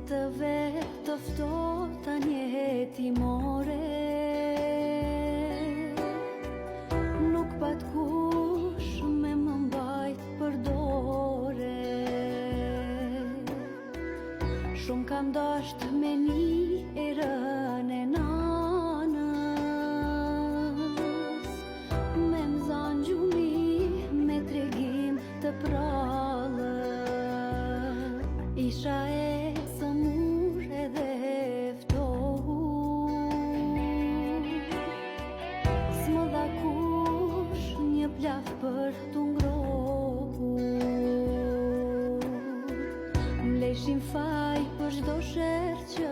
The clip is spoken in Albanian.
të vetë të ftohta një hetimore. Nuk pat kush me më mbajt për dore. Shumë kam dasht me një erën e nanës, me mzan gjumi me tregim të prallë. Isha e sëmur edhe eftohur, s'më dha kush një plaf për t'u ngrohur. M'lejshin faj për çdo sherr që